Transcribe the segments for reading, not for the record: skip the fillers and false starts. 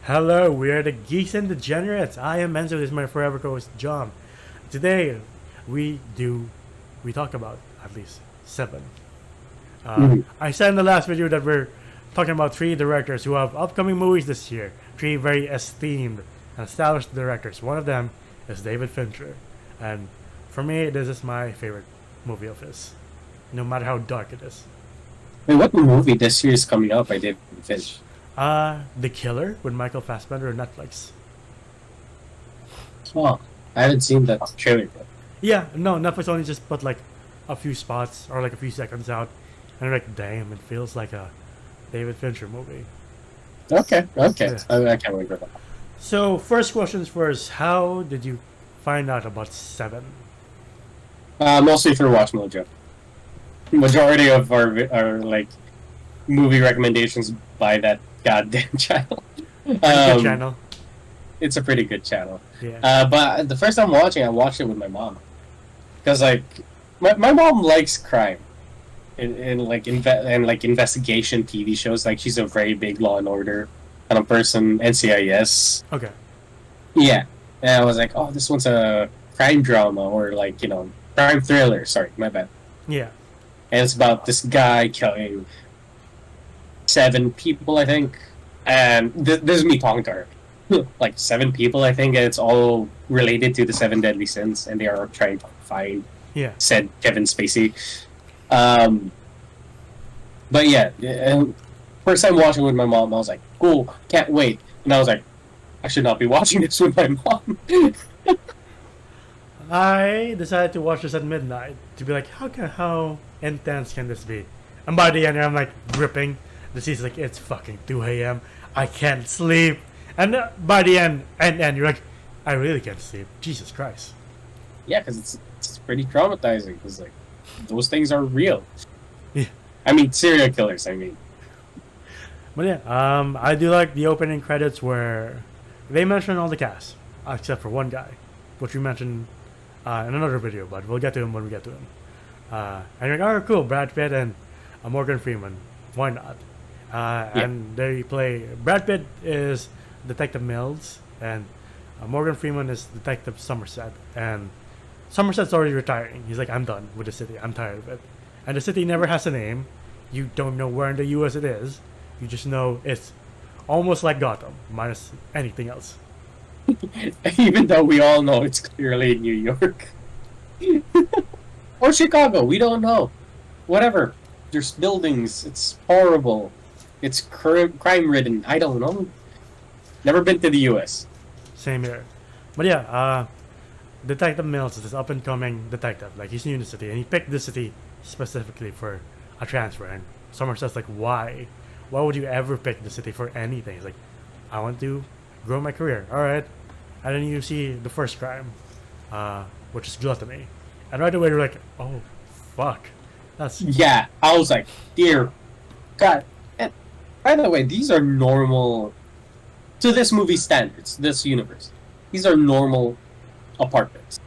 Hello, we are the Geeks and Degenerates. I am Enzo, this is my forever co-host John. Today, we talk about at least 7. Mhm. I said in the last video that we're talking about 3 directors who have upcoming movies this year. 3 very esteemed and established directors. One of them is David Fincher. And for me, this is my favorite movie of his. No matter how dark it is. Wait, what movie this year is coming out by David Finch? The Killer with Michael Fassbender on Netflix. Oh, I haven't seen that trailer yet. Yeah, no, Netflix only just put like a few spots or like a few seconds out, and I'm like, damn, it feels like a David Fincher movie. Okay. Yeah. I can't wait for that. So, first questions first. How did you find out about 7? Mostly through Watch Mojo. Majority of our like movie recommendations by that goddamn channel. Good Um, channel. it's a pretty good channel. Yeah. But the first time watching, I watched it with my mom because like my mom likes crime and like investigation TV shows. Like she's a very big Law and Order kind of person. NCIS. Okay. Yeah, and I was like, oh, this one's a crime drama or like crime thriller. Sorry, my bad. Yeah. And it's about this guy killing 7 people, I think. And this is me talking to her. Like 7 people, I think, and it's all related to the 7 deadly sins, and they are trying to find Yeah. said Kevin Spacey. But yeah, first time watching with my mom, I was like, cool, can't wait. And I was like, I should not be watching this with my mom. I decided to watch this at midnight to be like, how intense can this be? And by the end, I'm like gripping. The season's like, it's fucking 2 a.m. I can't sleep. And by the end, and you're like, I really can't sleep. Jesus Christ. Yeah, because it's pretty traumatizing. Because like those things are real. Yeah. I mean, serial killers. I mean, But yeah, I do like the opening credits where they mention all the cast except for one guy, which we mentioned in another video, but we'll get to him when we get to him. And you're like, oh, cool, Brad Pitt and Morgan Freeman. Why not? And they play. Brad Pitt is Detective Mills, and Morgan Freeman is Detective Somerset. And Somerset's already retiring. He's like, I'm done with the city. I'm tired of it. And the city never has a name. You don't know where in the U.S. it is. You just know it's almost like Gotham, minus anything else. even though we all know it's clearly New York or Chicago, we don't know. Whatever. There's buildings. It's horrible. It's crime ridden. I don't know. Never been to the U.S. Same here. But yeah, Detective Mills is this up and coming detective. Like, he's new in the city, and he picked this city specifically for a transfer. And Somerset's like, why? Why would you ever pick the city for anything? He's like, I want to grow my career. Alright. And then you see the first crime, which is gluttony. And right away you're like, oh, fuck. That's... Yeah, I was like, dear God. And by the way, these are normal to this movie standards, this universe. These are normal apartments.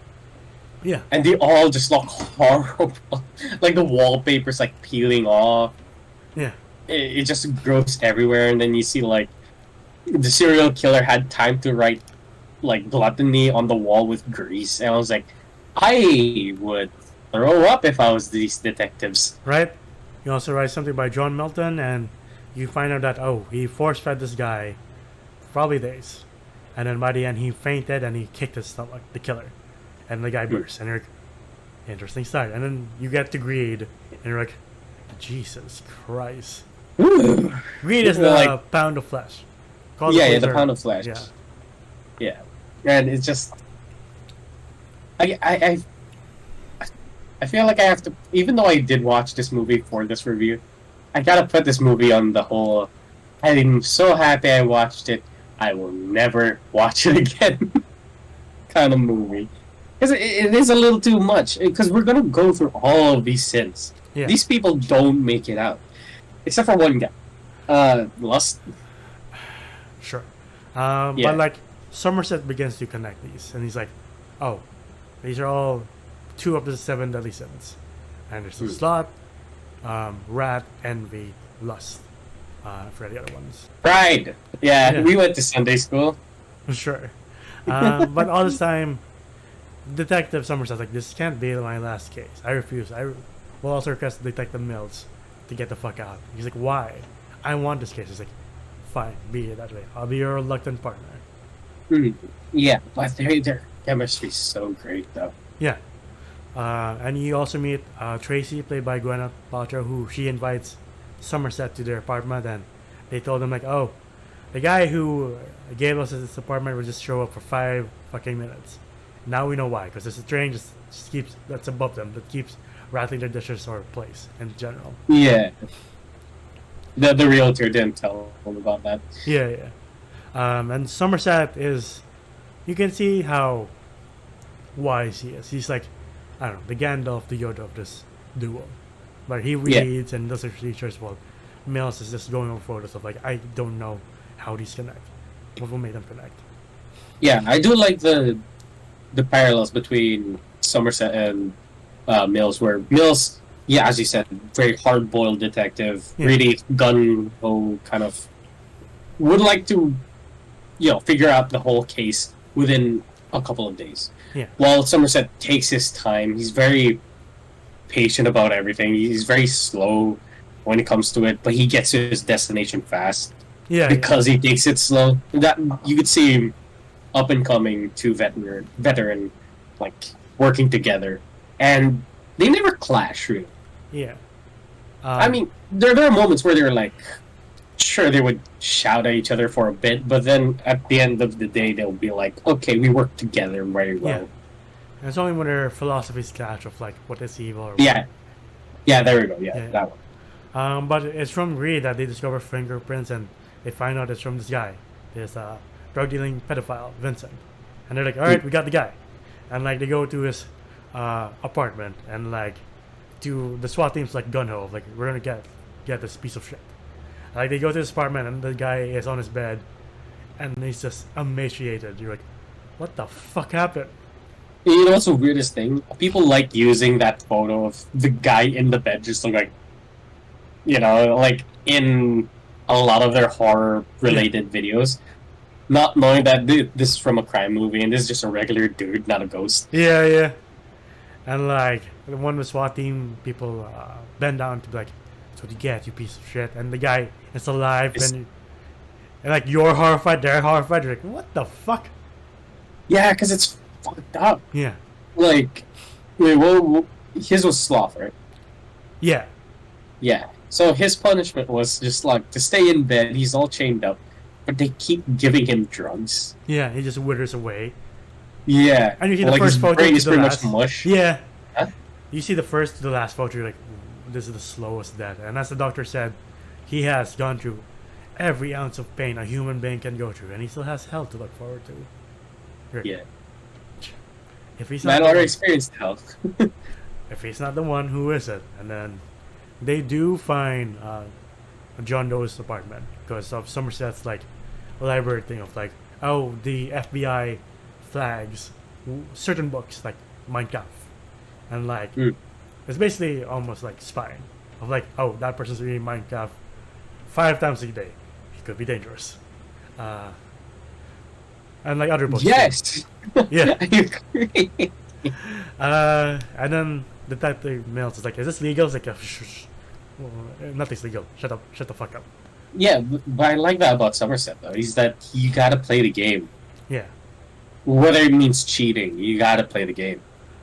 Yeah. And they all just look horrible. Like the wallpaper's like peeling off. Yeah. It just grows everywhere, and then you see like the serial killer had time to write like gluttony on the wall with grease, and I was like, I would throw up if I was these detectives. Right? You also write something by John Milton, and you find out that, oh, he force-fed this guy probably days. And then by the end, he fainted and he kicked his stomach, the killer. And the guy burst. And you're like, interesting start. And then you get to Greed, and you're like, Jesus Christ. Greed is the Like, pound of flesh. the pound of flesh. Yeah. Yeah, and it's just I feel like I have to, even though I did watch this movie for this review, I gotta put this movie on the whole I'm so happy I watched it, I will never watch it again kind of movie. Because it is a little too much, because we're gonna go through all of these sins. Yeah. These people don't make it out. Except for one guy. Lust. Sure. Yeah. But like, Somerset begins to connect these. And he's like, oh, these are all 2 of the 7 deadly sins. And there's sloth, rat, envy, lust. for the other ones. Pride. Yeah, Yeah. we went to Sunday school. Sure. But all this time, Detective Somerset's like, this can't be my last case. I refuse. I will also request Detective Mills to get the fuck out. He's like, why? I want this case. He's like, fine, be it that way. I'll be your reluctant partner. Yeah, but their chemistry's so great, though. Yeah. And you also meet Tracy, played by Gwyneth Paltrow, who she invites Somerset to their apartment, and they told him like, oh, the guy who gave us this apartment would just show up for 5 fucking minutes. Now we know why, because there's a train just keeps that's above them that keeps rattling their dishes or place in general. Yeah. The realtor didn't tell them about that. Yeah. And Somerset is, you can see how wise he is. He's like, I don't know, the Gandalf, the Yoda of this duo. But he reads and does research while Mills is just going over photos of like, I don't know how these connect. What will make them connect? Yeah, I do like the parallels between Somerset and Mills, where Mills, yeah, as you said, very hard-boiled detective, really gun-ho kind of, would like to, figure out the whole case within a couple of days. Yeah. While Somerset takes his time, he's very patient about everything. He's very slow when it comes to it, but he gets to his destination fast. Yeah. Because he takes it slow. That you could see him up and coming to veteran, like working together, and they never clash really. Yeah. I mean, there are moments where they're like, sure, they would shout at each other for a bit, but then at the end of the day, they'll be like, okay, we work together very well. Yeah. And it's only when their philosophies clash of like what is evil. Or yeah, there we go. Yeah, that one. But it's from Reed that they discover fingerprints, and they find out it's from this guy, this drug dealing pedophile Vincent, and they're like, all right, we got the guy, and like they go to his apartment, and like to the SWAT team's like gun ho, like we're gonna get this piece of shit. Like they go to his apartment, and the guy is on his bed, and he's just emaciated. You're like, what the fuck happened? You know what's the weirdest thing? People like using that photo of the guy in the bed just look like, like in a lot of their horror-related videos, not knowing that this is from a crime movie and this is just a regular dude, not a ghost. Yeah. And like the one with SWAT team, people bend down to be like, "That's what you get, you piece of shit." And the guy is alive, and like you're horrified, they're horrified. You're like, "What the fuck?" Yeah, because it's fucked up. Yeah. Like, wait, well, his was sloth, right? Yeah. Yeah. So his punishment was just like to stay in bed. He's all chained up, but they keep giving him drugs. Yeah, he just withers away. Yeah. And you see the like first his photo brain to is the pretty last. much mush. Yeah. Huh? You see the first to the last photo. You're like, this is the slowest death. And as the doctor said, he has gone through every ounce of pain a human being can go through, and he still has hell to look forward to. Yeah. If he's Man not already experienced hell. if he's not the one, who is it? And then they do find John Doe's apartment because of Somerset's like elaborate thing of like, oh, the FBI flags certain books like Mein Kampf, and like it's basically almost like spying of like, oh, that person's reading Mein Kampf 5 times a day. He could be dangerous. And like other books. Yes. Yeah. I agree. And then Detective Mills is like, is this legal? It's like, nothing's legal. Shut up. Shut the fuck up. Yeah, but I like that about Somerset though. Is that you gotta play the game. Yeah. Whether it means cheating, you gotta play the game.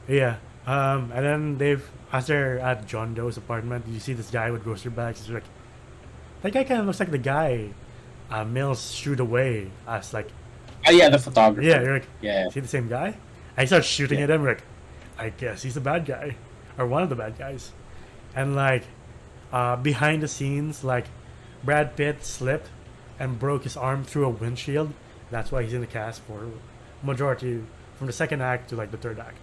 Yeah. And then as they're at John Doe's apartment, you see this guy with grocery bags. He's like, that guy kind of looks like the guy Mills shooed away as like. Oh yeah, the photographer. Yeah, you're like, yeah. See the same guy? And he starts shooting at him. You're like, I guess he's the bad guy, or one of the bad guys. And like, behind the scenes, like, Brad Pitt slipped and broke his arm through a windshield. That's why he's in the cast for majority from the second act to like the third act.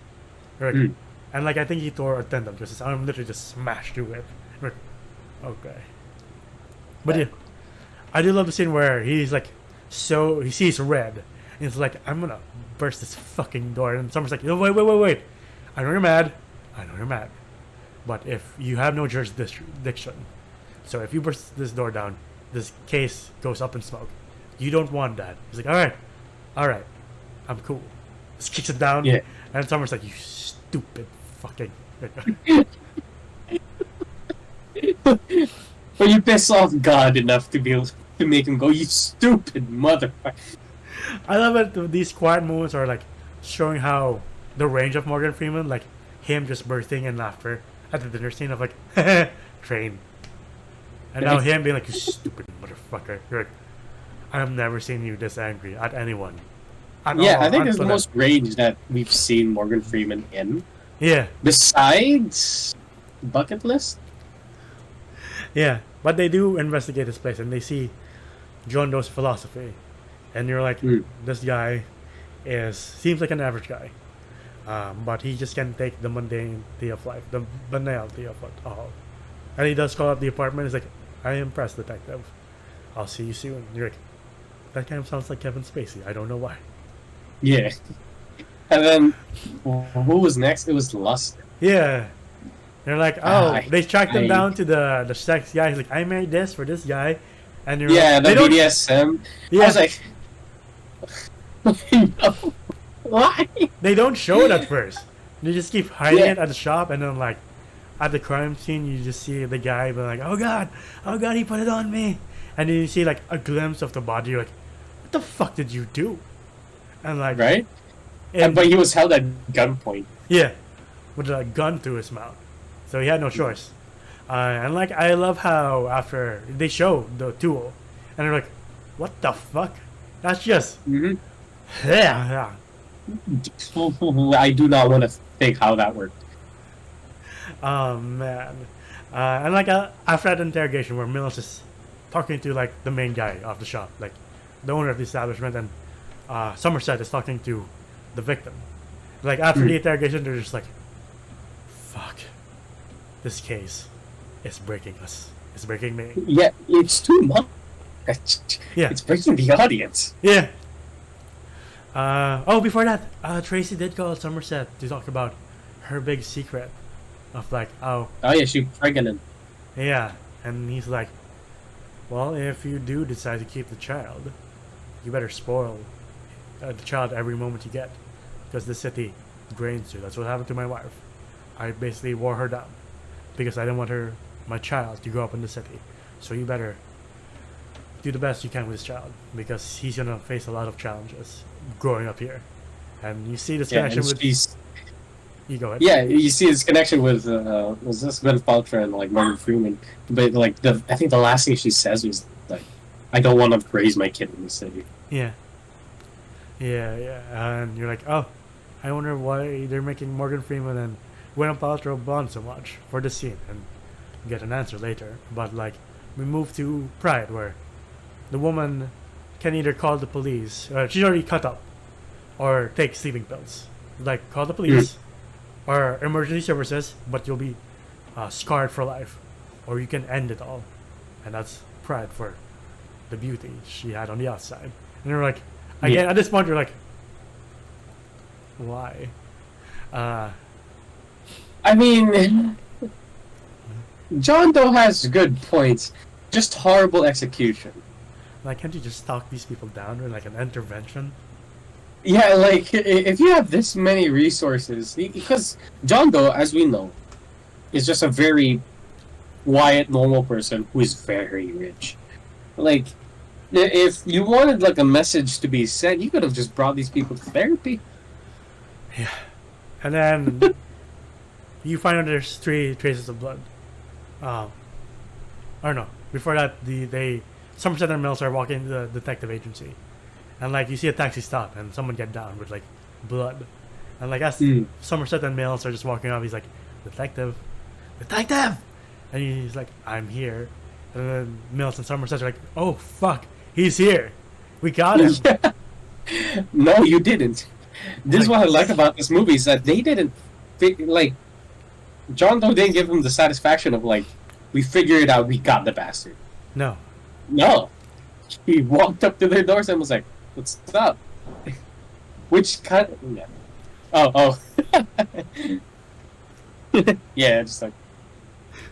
Like, and like I think he tore a tendon because his arm literally just smashed through it. Like, okay. But yeah, I do love the scene where he's like, so he sees red, and he's like, I'm gonna burst this fucking door. And someone's like, no, wait. I know you're mad. But if you have no jurisdiction, so if you burst this door down, this case goes up in smoke. You don't want that. He's like, all right, I'm cool. Just kicks it down. Yeah. And Summer's like, you stupid fucking. But you piss off God enough to be able to make him go, you stupid motherfucker. I love it. These quiet moments are like showing how the range of Morgan Freeman, like him just bursting in laughter at the dinner scene of like, train. And now him being like, you stupid motherfucker. You're like, I've never seen you this angry at anyone. Yeah, I think it's the most rage that we've seen Morgan Freeman in. Yeah. Besides Bucket List? Yeah, but they do investigate this place and they see John Doe's philosophy. And you're like, this guy seems like an average guy. But he just can't take the mundanity of life, the banality of it all. And he does call up the apartment. He's like, I am impressed, detective. I'll see you soon. And you're like, that kind of sounds like Kevin Spacey. I don't know why. Yeah. And then, who was next? It was Lust. Yeah. They're like, they tracked him down to the sex guy. He's like, I made this for this guy. And you're yeah, like, the BDSM. Yeah. I was like, no. Why? They don't show it at first. They just keep hiding it at the shop, and then like at the crime scene, you just see the guy be like, oh god, he put it on me. And then you see like a glimpse of the body. You're like, what the fuck did you do? And like, right? But he was held at gunpoint. Yeah, with a gun through his mouth, so he had no choice. And like, I love how after they show the tool, and they're like, what the fuck? That's just yeah. I do not want to think how that worked. Oh man. And like after that interrogation where Mills is talking to like the main guy of the shop, like the owner of the establishment, and Somerset is talking to the victim. Like after the interrogation, they're just like, fuck, this case is breaking us. It's breaking me. Yeah, it's too much. Yeah. It's breaking the audience. Yeah. Before that, Tracy did call Somerset to talk about her big secret of like, oh yeah, she's pregnant. Yeah, and he's like, well, if you do decide to keep the child, you better spoil the child every moment you get, because the city drains you. That's what happened to my wife. I basically wore her down because I didn't want my child to grow up in the city. So you better do the best you can with this child, because he's gonna face a lot of challenges growing up here. And you see this connection with. You go ahead. Yeah, you see his connection with was this Ben Paltrow and like Morgan Freeman, but like I think the last thing she says was like, "I don't want to raise my kid in the city." Yeah. And you're like, oh, I wonder why they're making Morgan Freeman and Gwyneth Paltrow bond so much for this scene, and get an answer later. But like, we move to Pride, where the woman can either call the police, she's already cut up, or take sleeping pills. Like, call the police or emergency services, but you'll be scarred for life, or you can end it all. And that's Pride for the beauty she had on the outside. And you're like, again, at this point, you're like, why? I mean, John Doe has good points, just horrible execution. Like, can't you just talk these people down or like an intervention? Yeah, like, if you have this many resources, because John Doe, as we know, is just a very quiet, normal person who is very rich. Like, if you wanted, like, a message to be sent, you could have just brought these people to therapy. Yeah. And then you find out there's 3 traces of blood. Or no, before that, Somerset and Mills are walking to the detective agency. And like, you see a taxi stop and someone get down with like blood. And like, as Somerset and Mills are just walking off, he's like, detective. And he's like, I'm here. And then Mills and Somerset are like, oh fuck, he's here. We got him. Yeah. No, you didn't. This is what I like about this movie, is that they didn't like, John Doe didn't give him the satisfaction of like, we figured it out, we got the bastard. No. He walked up to their doors and was like, what's up? Which kind of... Yeah. Oh. Yeah, just like,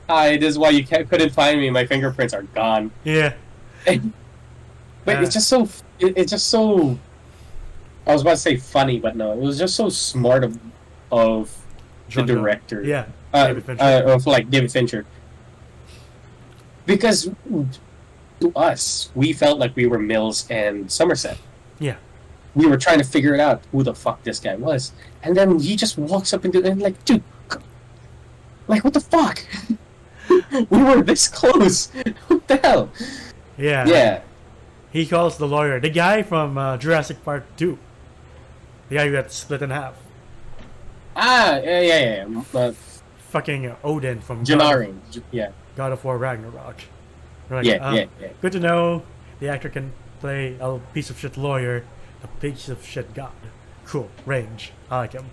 hi, this is why you couldn't find me, my fingerprints are gone. Yeah. But it's just so. It's just so. I was about to say funny, but no, it was just so smart of the director. Yeah, David Fincher. Of like David Fincher. Because to us, we felt like we were Mills and Somerset. Yeah. We were trying to figure it out who the fuck this guy was, and then he just walks up into and like, dude, like what the fuck? We were this close. What the hell? Yeah. Yeah. He calls the lawyer, the guy from Jurassic Park 2. The guy who got split in half. Ah, yeah. Fucking Odin from Gennaro. God of War Ragnarok. We're like, Yeah. Good to know the actor can play a piece of shit lawyer, a piece of shit god. Cool. Range. I like him.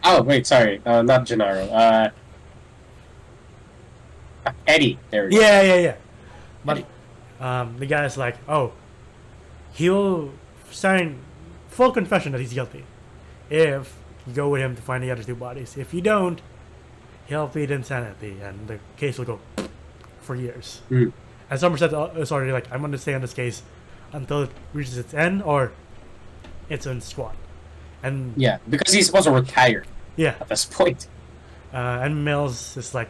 Oh, wait, sorry. Not Gennaro. Eddie. There we go. Yeah. But the guy's like, oh, he'll sign full confession that he's guilty if you go with him to find the other two bodies. If you don't, he'll plead insanity, and the case will go for years. Mm. And Somerset is already like, I'm going to stay on this case until it reaches its end or it's in squat. And Yeah, because he's supposed to retire yeah, at this point. and Mills is like,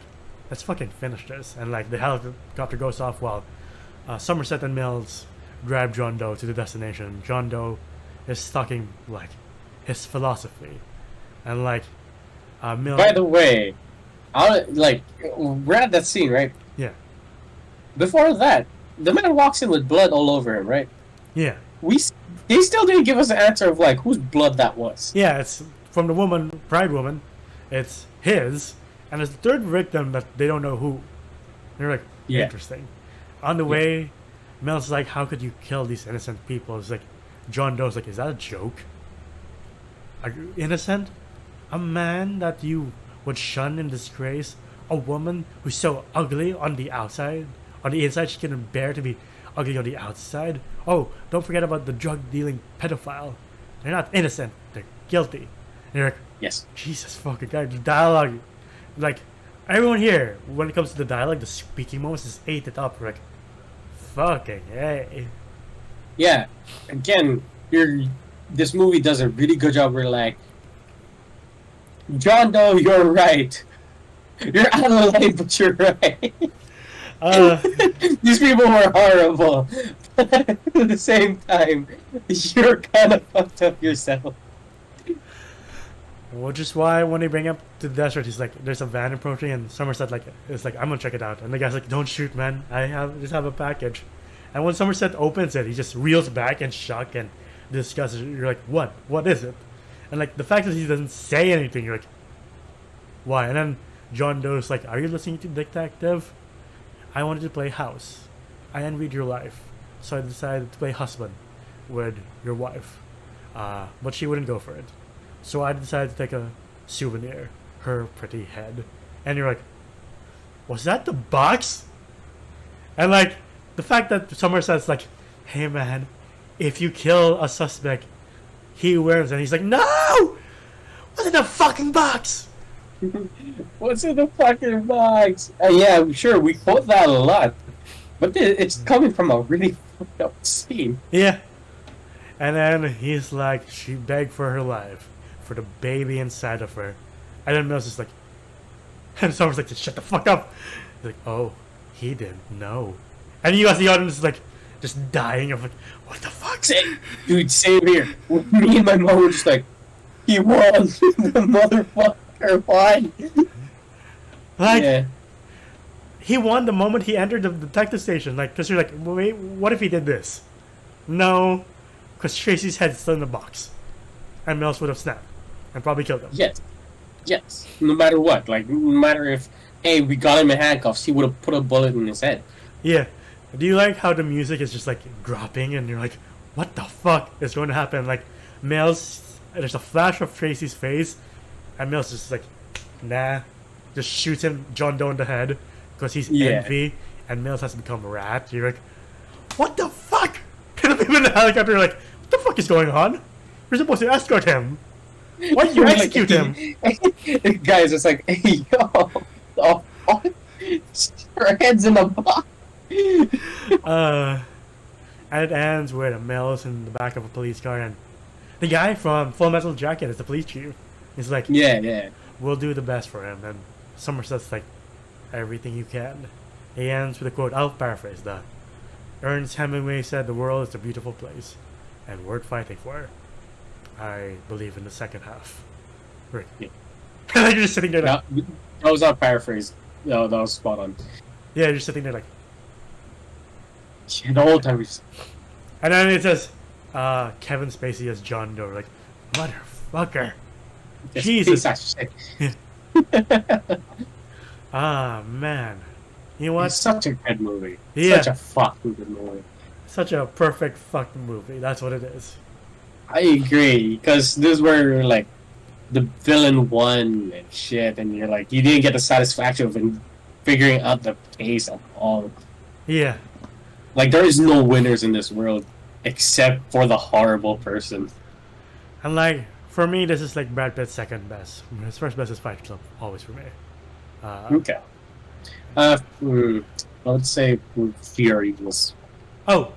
let's fucking finish this. And like the helicopter goes off while Somerset and Mills drive John Doe to the destination. John Doe is talking like his philosophy, and like Mills. By the way, we're at that scene, right? Yeah. Before that, the man walks in with blood all over him, right? Yeah. They still didn't give us an answer of like whose blood that was. Yeah, it's from the woman, Pride Woman. It's his, and it's the third victim that they don't know who. They're like, Yeah. interesting. On the way, Mel's like, how could you kill these innocent people? It's like, John Doe's like, is that a joke? Are you innocent? A man that you would shun and disgrace? A woman who's so ugly on the outside? On the inside, she couldn't bear to be ugly on the outside? Oh, don't forget about the drug-dealing pedophile. They're not innocent. They're guilty. And you're like, Yes. Jesus fucking God, the dialogue, like, everyone here, when it comes to the dialogue, the speaking moments just ate it up. We're like, fucking hey. Yeah. Again, this movie does a really good job. We're like, John Doe, you're right. You're out of line, but you're right. These people were horrible. But at the same time, you're kind of fucked up yourself. Which is why when they bring up to the desert, he's like, there's a van approaching, and Somerset like, it's like, I'm gonna check it out. And the guy's like, don't shoot, man. Just have a package. And when Somerset opens it, he just reels back in shock and disgust. You're like, what? What is it? And like the fact that he doesn't say anything, you're like, why? And then John Doe's like, are you listening to Detective? I wanted to play house. I envied your life, so I decided to play husband with your wife. But she wouldn't go for it. So I decided to take a souvenir, her pretty head. And you're like, was that the box? And like, the fact that Somerset's like, hey man, if you kill a suspect, he wins. And he's like, no! What's in the fucking box? What's in the fucking box? Yeah, sure, we quote that a lot. But it's coming from a really fucked up scene. Yeah. And then he's like, she begged for her life, for the baby inside of her. And then Mills is like, and someone's like, shut the fuck up. He's like, oh, he didn't know. And you as the audience is like, just dying of like, what the fuck? Dude, same here. Me and my mom were just like, he won. The motherfucker won. Like, yeah. he won the moment he entered the detective station. Like, because you're like, wait, what if he did this? No, because Tracy's head's still in the box. And Mills would have snapped and probably killed him. Yes. No matter what. Like, no matter if, hey, we got him in handcuffs, he would have put a bullet in his head. Yeah. Do you like how the music is just like dropping and you're like, what the fuck is going to happen? Like, Mills, there's a flash of Tracy's face, and Mills just like, nah, just shoots him, John Doe in the head, because he's envy, and Mills has to become a rat. You're like, what the fuck? And the people in the helicopter are like, what the fuck is going on? You're supposed to escort him. Why did you execute him? The guy's just like, hey, yo, oh, your head's in a box. And it ends with a Mills in the back of a police car, and the guy from Full Metal Jacket is the police chief. He's like, Yeah. we'll do the best for him. And Somerset's like, everything you can. He ends with a quote, I'll paraphrase that. Ernest Hemingway said the world is a beautiful place and worth fighting for. I believe in the second half. Right. Yeah. You're just sitting there like... That was not paraphrase. No, that was spot on. Yeah, you're just sitting there like... Yeah, the whole time we just... And then it says, Kevin Spacey as John Doe. Like, motherfucker. Jesus. Ah, man. You know what? It's such a good movie. Yeah. Such a fucking good movie. Such a perfect fucking movie. That's what it is. I agree, because this is where, like, the villain won and shit, and you're like, you didn't get the satisfaction of figuring out the case at all. Yeah. Like, there is no winners in this world except for the horrible person. And, like, for me, this is, like, Brad Pitt's second best. His first best is Fight Club, always for me. Okay. Let's say Fury was... Oh!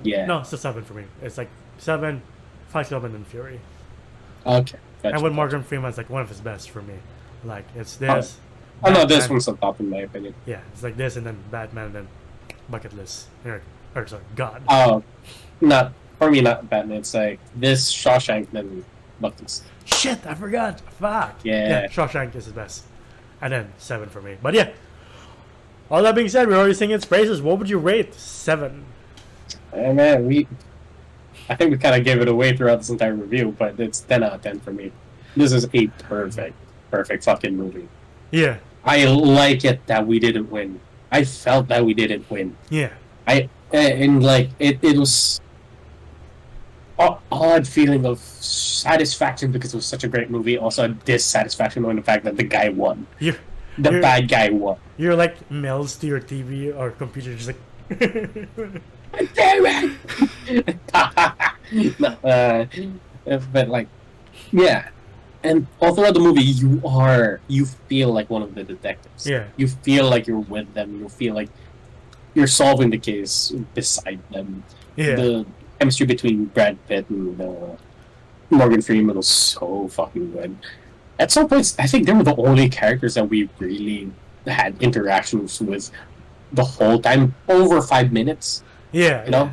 Yeah. No, it's the 7 for me. It's, like, 7, Fight Club, and then Fury. Okay. Gotcha. And with Morgan Freeman's, like, one of his best for me. Like, it's this... Oh, no, this Batman. one's the top in my opinion. Yeah, it's like this, and then Batman, and then Bucket List. Or sorry, God. Oh, not... For me, not Batman. It's like this, Shawshank, then Bucket List. Shit, I forgot. Fuck. Yeah. Shawshank is his best. And then 7 for me. But yeah. All that being said, we're already singing its praises. What would you rate 7? Hey, man, I think we kind of gave it away throughout this entire review, but it's 10 out of 10 for me. This is a perfect fucking movie. Yeah. I like it that we didn't win. I felt that we didn't win. Yeah. And like, it was an odd feeling of satisfaction because it was such a great movie. Also, a dissatisfaction knowing the fact that the guy won. You're bad guy won. You're like Mills to your TV or computer, just like... Damn it! But like, yeah. And all throughout the movie, you feel like one of the detectives. Yeah. You feel like you're with them. You feel like you're solving the case beside them. Yeah. The chemistry between Brad Pitt and Morgan Freeman was so fucking good. At some points, I think they were the only characters that we really had interactions with the whole time, over 5 minutes. Yeah. You know?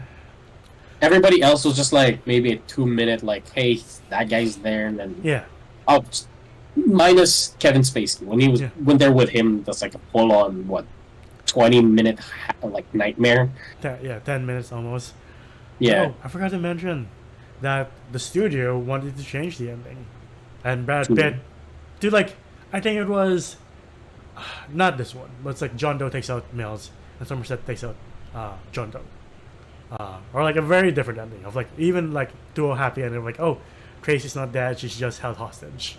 Everybody else was just like maybe a 2-minute, like, hey, that guy's there, and then... Yeah. Oh, minus Kevin Spacey. When they're with him, that's like a full-on, 20-minute, like, nightmare. 10 minutes almost. Yeah. Oh, I forgot to mention that the studio wanted to change the ending. And Brad Pitt... Dude, like, I think it was... not this one, but it's like John Doe takes out Mills, and Somerset takes out John Doe. Or like a very different ending of like, even like to a happy ending of like, oh, Tracy's not dead, she's just held hostage.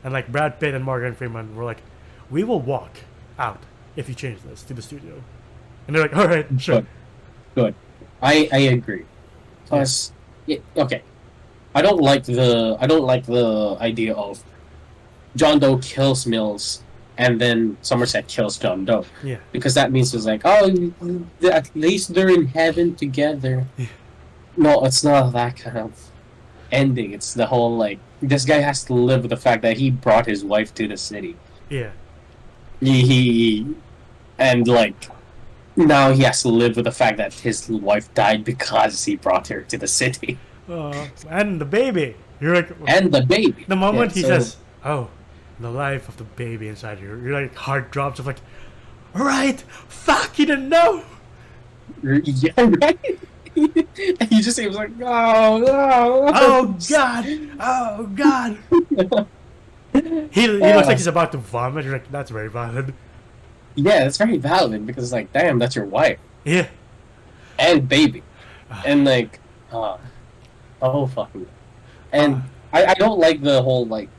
And like Brad Pitt and Morgan Freeman were like, we will walk out if you change this to the studio. And they're like, all right, sure. Good. I agree. Plus, okay. I don't like the idea of John Doe kills Mills and then Somerset kills John Doe. Yeah. Because that means it's like, oh, at least they're in heaven together. Yeah. No, it's not that kind of ending. It's the whole, like, this guy has to live with the fact that he brought his wife to the city. Yeah. And, like, now he has to live with the fact that his wife died because he brought her to the city. And the baby. You're like... And the baby. The moment he says, oh... the life of the baby inside you. Your like heart drops of like, right? Fuck, you didn't know. Yeah, right. And he was like, oh no, oh god, oh god. he looks like he's about to vomit. You're like, that's very valid. Yeah, that's very valid because like, damn, that's your wife. Yeah. And baby, and like, oh fucking, and I don't like the whole like,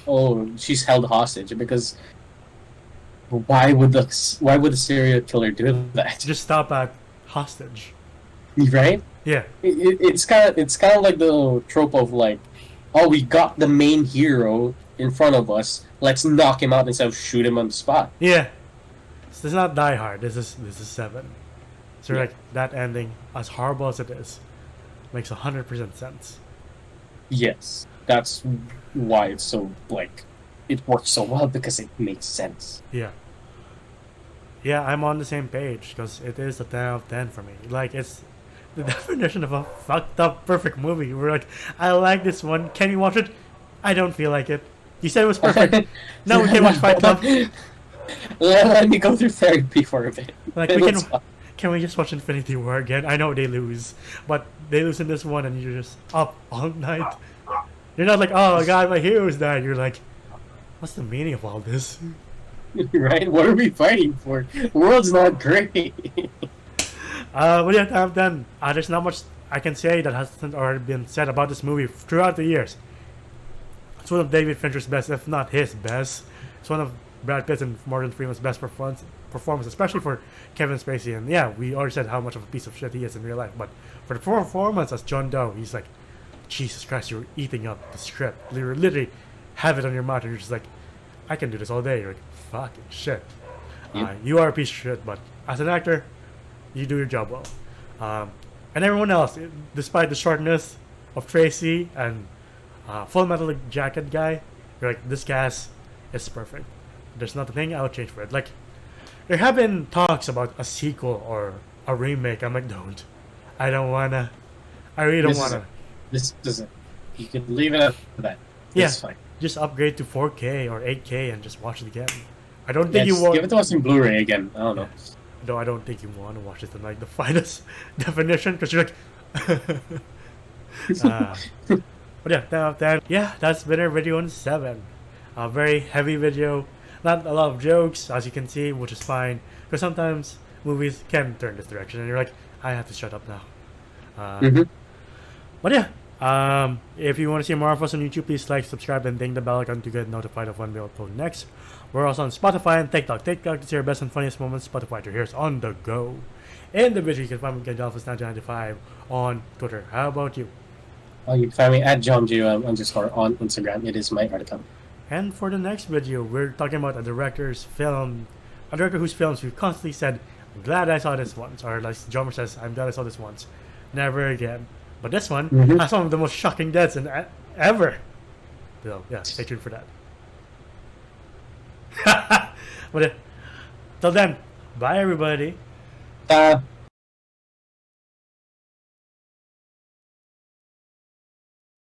oh, she's held hostage because why would the serial killer do that? Just stop at hostage. Right? Yeah. It's kind of like the trope of like, oh, we got the main hero in front of us. Let's knock him out instead of shoot him on the spot. Yeah. This is not Die Hard. This is 7. So Yeah. like that ending, as horrible as it is, makes 100% sense. Yes, that's why it's so like it works so well because it makes sense. Yeah. Yeah, I'm on the same page because it is a 10 out of 10 for me. Like, it's the definition of a fucked up perfect movie. We're like, I like this one. Can we watch it? I don't feel like it. You said it was perfect. No, we can watch Fight Club. Let me go through therapy for a bit. Like, we can we just watch Infinity War again? I know they lose, but they lose in this one, and you're just up all night. You're not like, oh god, my hero's died. You're like, what's the meaning of all this? Right? What are we fighting for? The world's not great. But yeah, I'm done. There's not much I can say that hasn't already been said about this movie throughout the years. It's one of David Fincher's best, if not his best. It's one of Brad Pitt's and Morgan Freeman's best performance, especially for Kevin Spacey. And yeah, we already said how much of a piece of shit he is in real life. But for the performance as John Doe, he's like, Jesus Christ, you're eating up the script. You literally have it on your mouth, and you're just like, I can do this all day. You're like, fucking shit. Yep. You are a piece of shit, but as an actor, you do your job well. And everyone else, despite the shortness of Tracy and Full Metal Jacket guy, you're like, this cast is perfect. There's not a thing I would change for it. Like, there have been talks about a sequel or a remake. I'm like, don't. I don't wanna. I really don't wanna. This doesn't. You can leave it at that. Yeah. It's fine. Just upgrade to 4K or 8K and just watch it again. I don't Yeah, think you just want. give it to us in Blu-ray again. I don't know. No, I don't think you want to watch it in like the finest definition because you're like. But yeah, that's been our video on 7. A very heavy video, not a lot of jokes as you can see, which is fine because sometimes movies can turn this direction and you're like, I have to shut up now. But yeah, if you want to see more of us on YouTube, please like, subscribe, and ding the bell icon to get notified of when we upload next. We're also on Spotify and TikTok. TikTok to see our best and funniest moments. Spotify to hear us on the go. In the video, you can find me at Dolphins1995 on Twitter. How about you? You can find me at JohnGUM_ on Instagram. It is my art account. And for the next video, we're talking about a director whose films we've constantly said, I'm glad I saw this once. Or like Jomer says, I'm glad I saw this once. Never again. But this one has some of the most shocking deaths ever. So yeah, stay tuned for that. But till then, bye everybody.